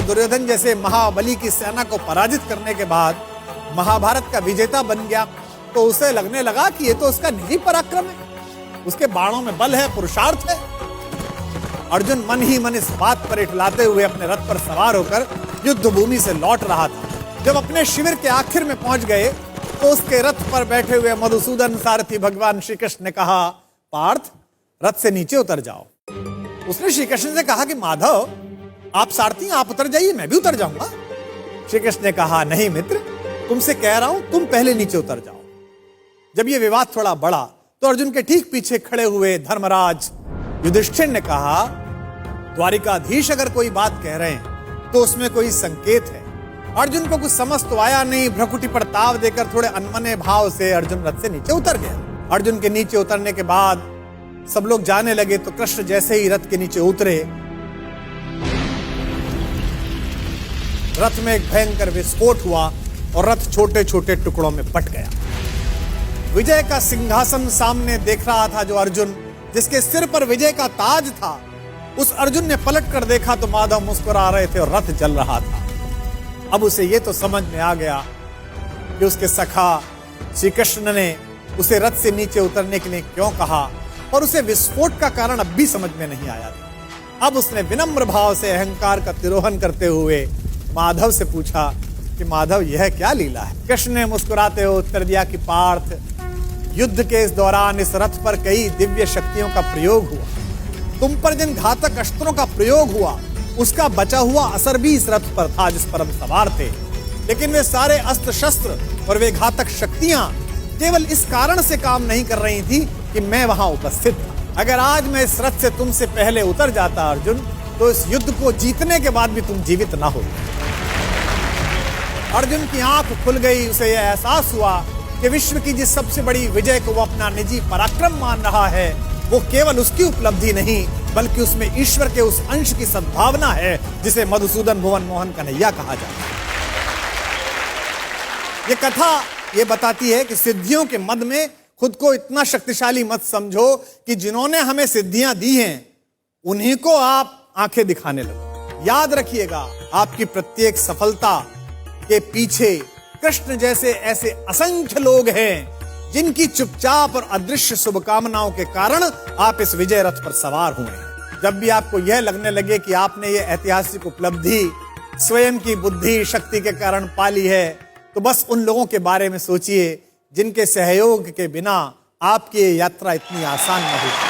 दुर्योधन जैसे महाबली की सेना को पराजित करने के बाद महाभारत का विजेता बन गया, तो उसे लगने लगा कि ये तो उसका निजी पराक्रम है, उसके बाणों में बल है, पुरुषार्थ है। अर्जुन मन ही मन इस बात पर इठलाते हुए अपने रथ पर सवार होकर युद्ध भूमि से लौट रहा था। जब अपने शिविर के आखिर में पहुंच गए तो उसके रथ पर बैठे हुए मधुसूदन सारथी भगवान श्री कृष्ण ने कहा, पार्थ, रथ से नीचे उतर जाओ। उसने श्री कृष्ण से कहा कि माधव, आप सारथी, आप उतर जाइए, मैं भी उतर जाऊंगा। श्री कृष्ण ने कहा, नहीं मित्र, तुमसे कह रहा हूं, तुम पहले नीचे उतर जाओ। जब यह विवाद थोड़ा बढ़ा तो अर्जुन के ठीक पीछे खड़े हुए धर्मराज युधिष्ठिर ने कहा, द्वारिकाधीश अगर कोई बात कह रहे हैं तो उसमें कोई संकेत है। अर्जुन को कुछ समझ तो आया नहीं। भ्रुकुटी पर ताव देकर थोड़े अनमने भाव से अर्जुन रथ से नीचे उतर गया। अर्जुन के नीचे उतरने के बाद सब लोग जाने लगे तो कृष्ण जैसे ही रथ के नीचे उतरे, रथ में एक भयंकर विस्फोट हुआ और रथ छोटे छोटे टुकड़ों में बट गया। विजय का सिंहासन सामने देख रहा था जो अर्जुन, जिसके सिर पर विजय का ताज था, उस अर्जुन ने पलट कर देखा तो माधव मुस्कुरा रहे थे और रथ जल रहा था। अब उसे यह तो समझ में आ गया कि उसके सखा श्री कृष्ण ने उसे रथ से नीचे उतरने के लिए क्यों कहा, और उसे विस्फोट का कारण अब भी समझ में नहीं आया था। अब उसने विनम्र भाव से अहंकार का तिरोहन करते हुए माधव से पूछा कि माधव, यह क्या लीला है? कृष्ण ने मुस्कुराते हुए उत्तर दिया कि पार्थ, युद्ध के इस दौरान इस रथ पर कई दिव्य शक्तियों का प्रयोग हुआ। तुम पर जिन घातक अस्त्रों का प्रयोग हुआ उसका बचा हुआ असर भी इस रथ पर था जिस पर हम सवार थे, लेकिन वे सारे अस्त्र शस्त्र और वे घातक शक्तियां केवल इस कारण से काम नहीं कर रही थी कि मैं वहां उपस्थित था। अगर आज मैं इस रथ से तुमसे पहले उतर जाता अर्जुन, तो इस युद्ध को जीतने के बाद भी तुम जीवित ना हो। अर्जुन की आंख खुल गई। उसे यह एहसास हुआ कि विश्व की जिस सबसे बड़ी विजय को वो अपना निजी पराक्रम मान रहा है, वो केवल उसकी उपलब्धि नहीं बल्कि उसमें ईश्वर के उस अंश की सद्भावना है जिसे मधुसूदन भुवन मोहन कन्हैया कहा जाता है। ये कथा ये बताती है कि सिद्धियों के मद में खुद को इतना शक्तिशाली मत समझो कि जिन्होंने हमें सिद्धियां दी हैं उन्हीं को आप आंखें दिखाने लगो। याद रखिएगा, आपकी प्रत्येक सफलता के पीछे कृष्ण जैसे ऐसे असंख्य लोग हैं जिनकी चुपचाप और अदृश्य शुभकामनाओं के कारण आप इस विजय रथ पर सवार हुए हैं। जब भी आपको यह लगने लगे कि आपने ये ऐतिहासिक उपलब्धि स्वयं की बुद्धि शक्ति के कारण पाली है, तो बस उन लोगों के बारे में सोचिए जिनके सहयोग के बिना आपकी ये यात्रा इतनी आसान न होती।